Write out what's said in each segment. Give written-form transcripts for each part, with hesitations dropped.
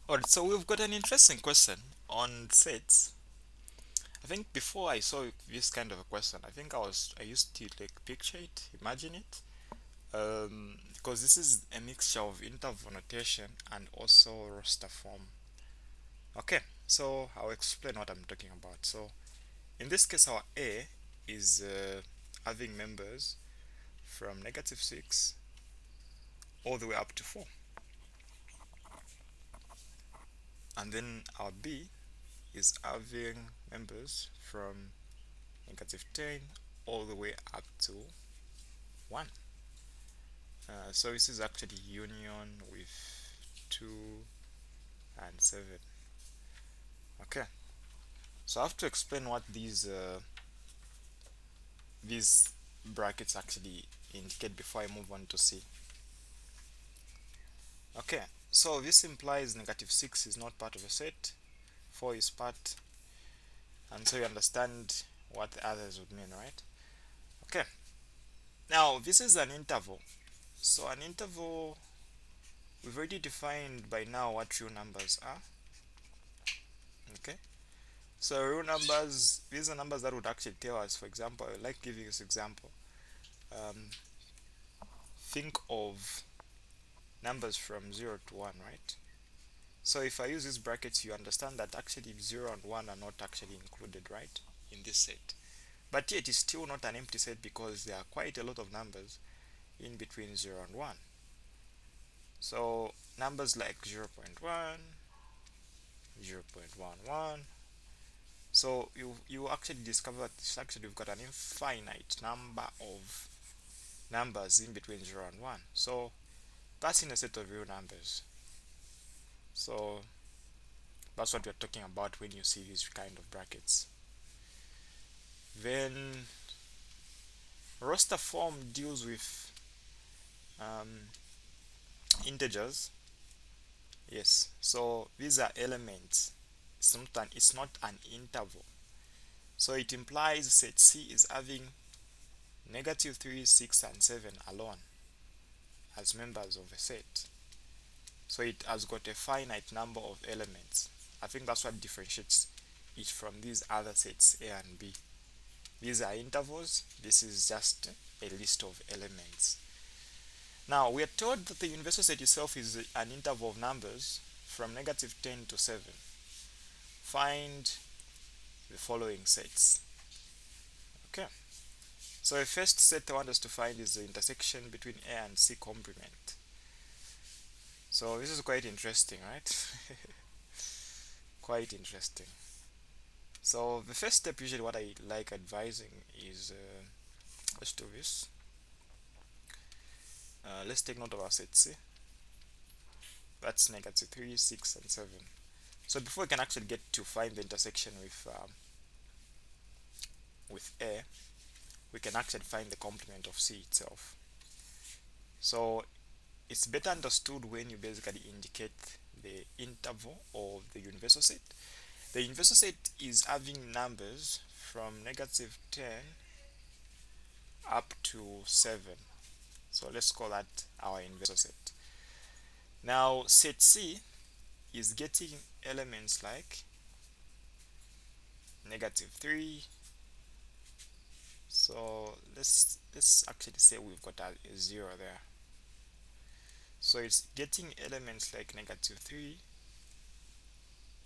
Alright, so we've got an interesting question on sets. I think before I saw this kind of a question, I used to like picture it, imagine it, because this is a mixture of interval notation and also roster form. Okay, so I'll explain what I'm talking about. So in this case, our A is having members from -6 all the way up to 4, and then our B is having members from -10 all the way up to 1. So this is actually union with 2 and 7. Okay, so I have to explain what these brackets actually indicate before I move on to C. Okay, so this implies -6 is not part of a set, 4 is part, and so you understand what the others would mean, right? Okay, now this is an interval. So an interval, we've already defined by now what real numbers are. Okay, so real numbers, these are numbers that would actually tell us, for example, I like giving this example. Um, think of numbers from 0 to 1, right? So if I use these brackets, you understand that actually 0 and 1 are not actually included, right, in this set. But yet it's still not an empty set because there are quite a lot of numbers in between 0 and 1. So numbers like 0 0.1, 0 0.11. So you actually discover that actually we've got an infinite number of numbers in between 0 and 1. So that's in a set of real numbers. So that's what we're talking about when you see these kind of brackets. Then roster form deals with um, integers. Yes, so these are elements. It's not an interval. So it implies set C is having -3, 6, and 7 alone as members of a set. So it has got a finite number of elements. I think that's what differentiates it from these other sets A and B. These are intervals, this is just a list of elements. Now we are told that the universal set itself is an interval of numbers from -10 to 7. Find the following sets. Okay, so the first set I want us to find is the intersection between A and C complement. So this is quite interesting, right? Quite interesting. So the first step, usually what I like advising is let's do this. Let's take note of our set C. That's -3, 6, and 7. So before we can actually get to find the intersection with A, we can actually find the complement of C itself. So it's better understood when you basically indicate the interval of the universal set. The universal set is having numbers from -10 up to 7. So let's call that our universal set. Now set C is getting elements like -3. So let's actually say we've got a 0 there. So it's getting elements like -3,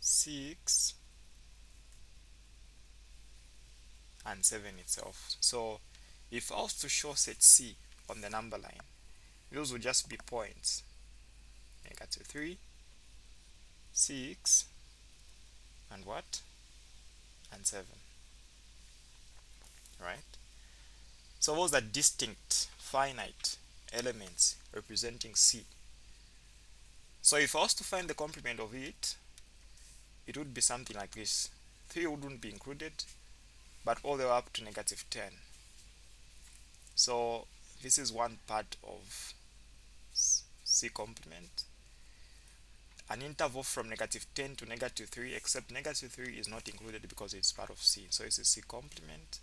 6, and 7 itself. So if I was to show set C on the number line, those would just be points: -3, 6, and what? And 7, right? So those are distinct finite elements representing C. So if I was to find the complement of it, it would be something like this. 3 wouldn't be included, but all the way up to -10. So this is one part of C complement. An interval from -10 to -3, except -3 is not included because it's part of C. So it's a C complement.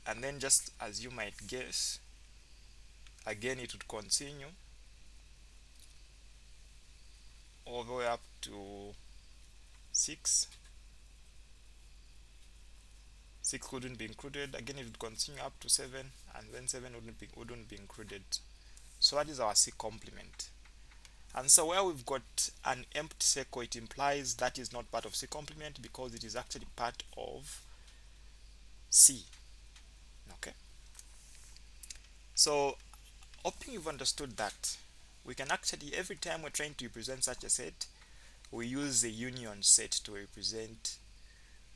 And then, just as you might guess, again it would continue all the way up to 6. 6 wouldn't be included. Again, it would continue up to 7, and then 7 wouldn't be included. So that is our C complement. And so where we've got an empty circle, it implies that is not part of C complement because it is actually part of C. Okay. So hoping you've understood that, we can actually, every time we're trying to represent such a set, we use the union set to represent,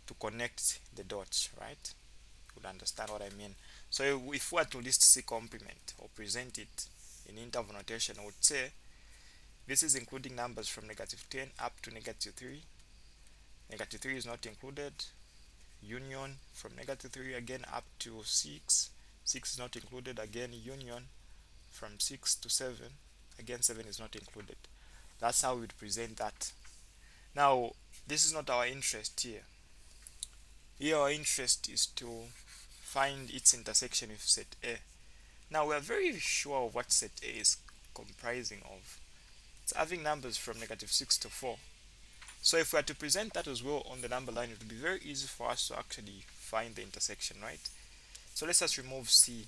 to connect the dots, right? You'll understand what I mean. So if we were to list C complement or present it in interval notation, I would say this is including numbers from -10 up to -3. -3 is not included. Union from -3 again up to 6. 6 is not included. Again, union from 6 to 7. Again, 7 is not included. That's how we would present that. Now, this is not our interest here. Here our interest is to find its intersection with set A. Now, we are very sure of what set A is comprising of. It's having numbers from -6 to 4. So if we are to present that as well on the number line, it would be very easy for us to actually find the intersection, right? So let's just remove C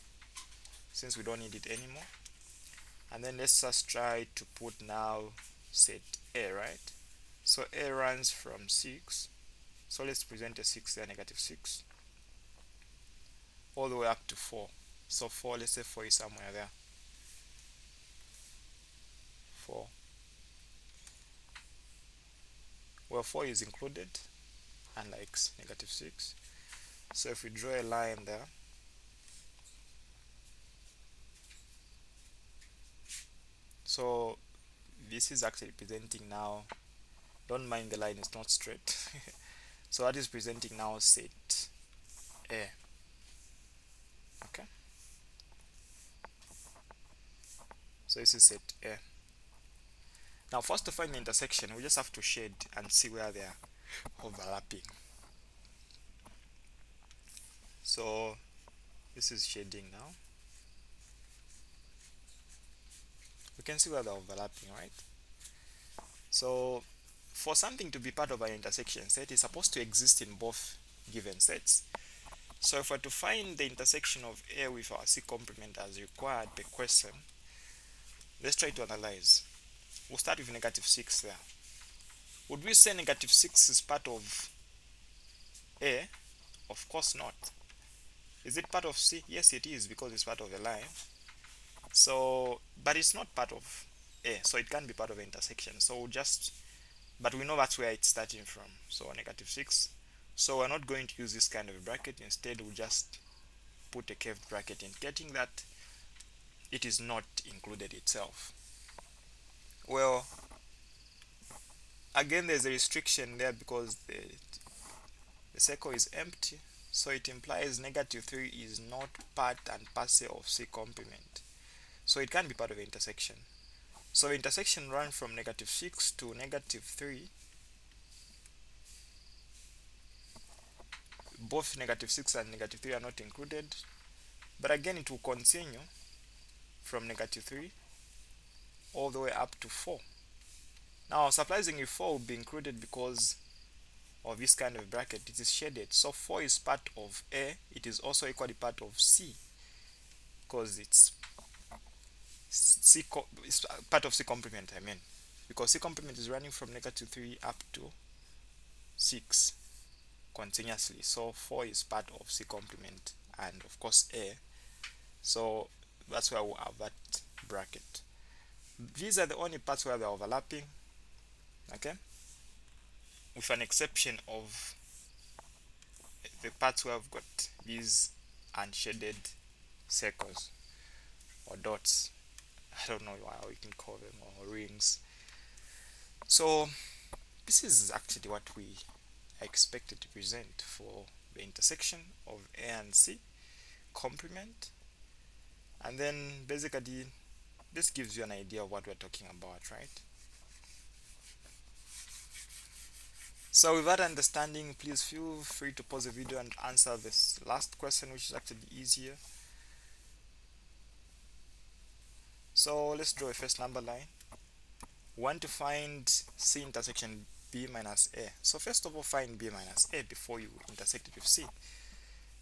since we don't need it anymore. And then let's just try to put now set A, right? So A runs from 6. So let's present a 6 there, -6, all the way up to 4. So 4, let's say 4 is somewhere there. 4. Well, 4 is included, unlike -6. So if we draw a line there, so this is actually presenting now, don't mind the line, it's not straight. So that is presenting now set A. Okay, so this is set A. Now for us to find the intersection, we just have to shade and see where they are overlapping. So this is shading now. We can see where they're overlapping, right? So for something to be part of an intersection set, it's supposed to exist in both given sets. So if we're to find the intersection of A with our C complement as required per question, let's try to analyze. We'll start with -6 there. Would we say -6 is part of A? Of course not. Is it part of C? Yes, it is, because it's part of a line. So, but it's not part of A, so it can be part of an intersection. So we'll just, but we know that's where it's starting from. So -6. So we're not going to use this kind of a bracket. Instead, we'll just put a curved bracket indicating that it is not included itself. Well, again, there's a restriction there because the circle is empty, so it implies -3 is not part and parcel of C complement. So it can be part of the intersection. So the intersection runs from -6 to -3. Both -6 and -3 are not included, but again it will continue from -3 all the way up to 4. Now surprisingly, 4 will be included because of this kind of bracket. It is shaded, so 4 is part of A. It is also equally part of C because it's part of C complement, I mean, because C complement is running from -3 up to 6 continuously. So 4 is part of C complement and of course A. So that's why we have that bracket. These are the only parts where they're overlapping, okay, with an exception of the parts where we've got these unshaded circles or dots. I don't know how we can call them, or rings. So this is actually what we are expected to present for the intersection of A and C complement. And then basically this gives you an idea of what we're talking about, right? So with that understanding, please feel free to pause the video and answer this last question, which is actually easier. So let's draw a first number line. We want to find C intersection B minus A. So first of all, find B minus A before you intersect it with C.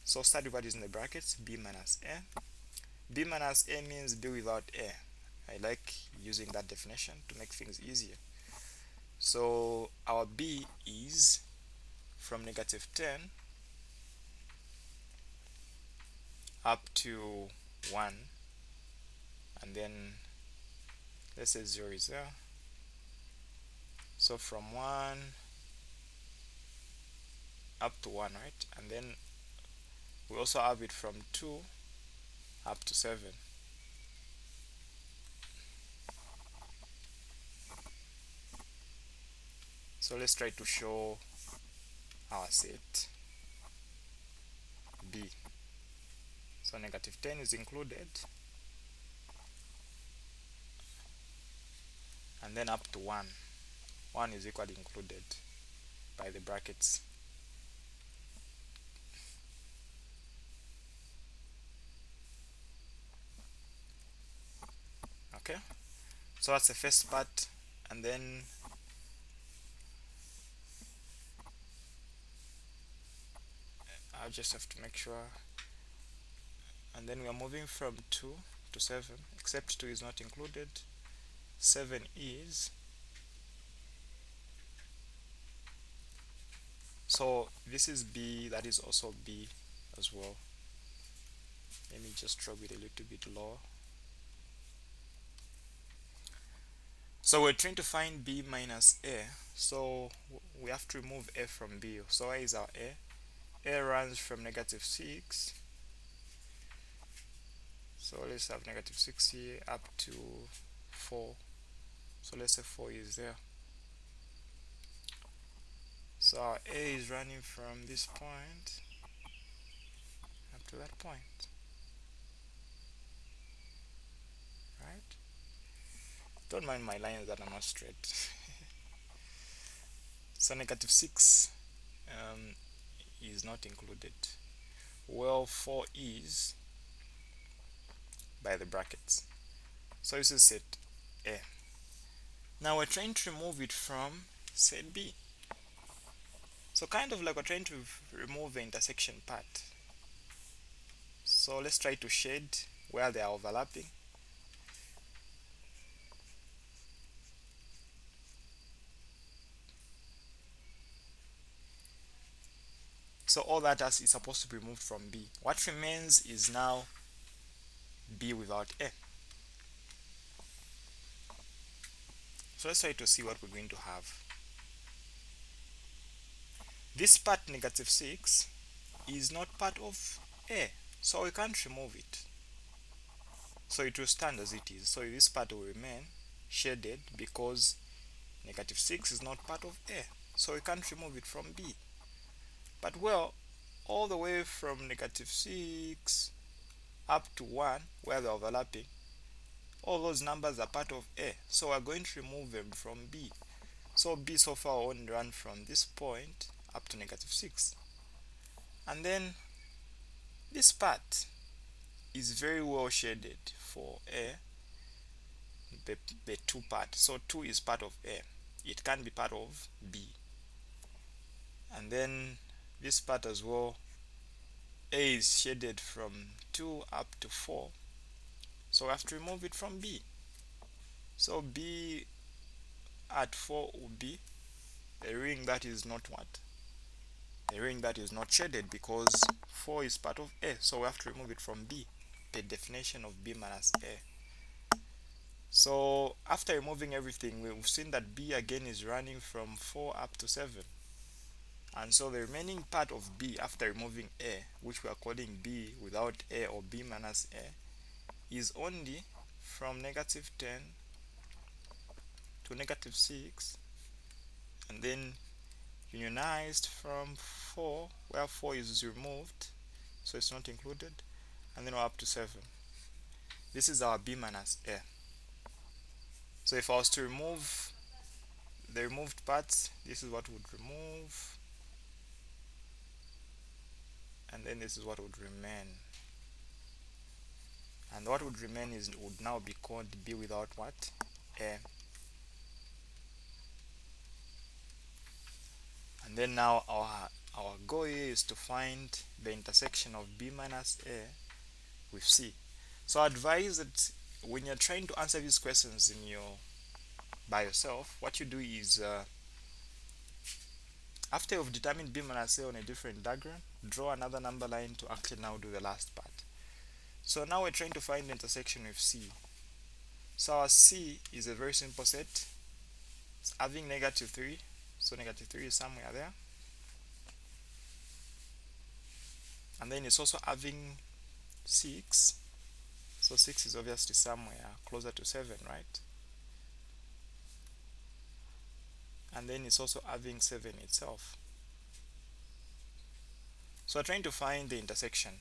So start with what is in the brackets, B minus A. B minus A means B without A. I like using that definition to make things easier. So our B is from negative 10 up to 1, and then let's say 0 is there. So from 1 up to 1, right? And then we also have it from 2 up to 7. So let's try to show our set B. So negative 10 is included, and then up to 1. 1 is equally included by the brackets. Okay, so that's the first part, and then I just have to make sure. And then we are moving from 2 to 7, except 2 is not included. 7 is. So this is B, that is also B as well. Let me just drop it a little bit lower. So we're trying to find B minus A. So we have to remove A from B. So A is our A. A runs from negative 6. So let's have negative 6 here up to 4. So let's say 4 is there. So our A is running from this point up to that point. Right? Don't mind my lines that are not straight. So negative 6 is not included. Well, 4 is by the brackets. So this is set A. Now we're trying to remove it from set B. So kind of like we're trying to remove the intersection part. So let's try to shade where they are overlapping. So all that is supposed to be removed from B. What remains is now B without A. So let's try to see what we're going to have. This part negative 6 is not part of A, so we can't remove it. So it will stand as it is. So this part will remain shaded because negative 6 is not part of A, so we can't remove it from B. But well, all the way from negative 6 up to 1, where they're overlapping, all those numbers are part of A, so we're going to remove them from B. So B so far will only run from this point up to negative 6. And then this part is very well shaded for A, the 2 part. So 2 is part of A. It can be part of B. And then this part as well, A is shaded from 2 up to 4. So we have to remove it from B. So B at 4 will be a ring that is not what? A ring that is not shaded, because 4 is part of A. So we have to remove it from B, the definition of B minus A. So after removing everything, we've seen that B again is running from 4 up to 7. And so the remaining part of B after removing A, which we are calling B without A or B minus A, is only from negative 10 to negative 6, and then unionized from 4, where 4 is removed, so it's not included, and then we're up to 7. This is our B minus A. So if I was to remove the removed parts, this is what would remove, and then this is what would remain. And what would remain would now be called B without what? A. And then now our goal here is to find the intersection of b minus a with c. So I advise that when you're trying to answer these questions by yourself, what you do is after you've determined b minus a on a different diagram, draw another number line to actually now do the last part. So now we're trying to find the intersection with c. So our c is a very simple set. It's having -3, so -3 is somewhere there. And then it's also having 6, so 6 is obviously somewhere closer to 7, right? And then it's also having 7 itself. So we're trying to find the intersection.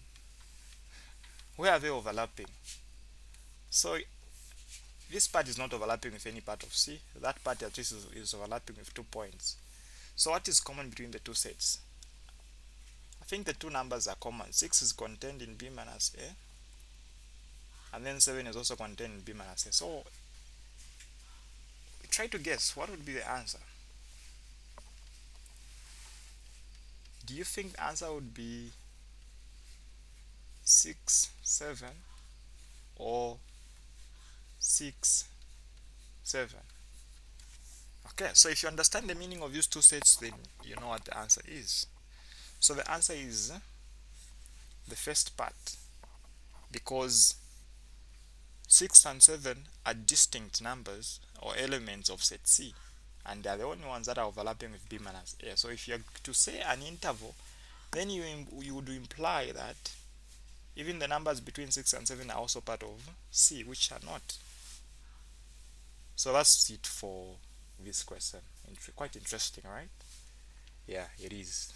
Where are they overlapping? So this part is not overlapping with any part of C. That part at least is overlapping with 2 points. So what is common between the two sets? I think the two numbers are common. 6 is contained in b minus a, and then 7 is also contained in b minus a. So try to guess what would be the answer. Do you think the answer would be 6, 7 or 6, 7? Okay, so if you understand the meaning of these two sets, then you know what the answer is. So the answer is the first part, because 6 and 7 are distinct numbers or elements of set C, and they are the only ones that are overlapping with b minus a. So if you're to say an interval, then you would imply that even the numbers between 6 and 7 are also part of C, which are not. So that's it for this question. Quite interesting, right? Yeah, it is.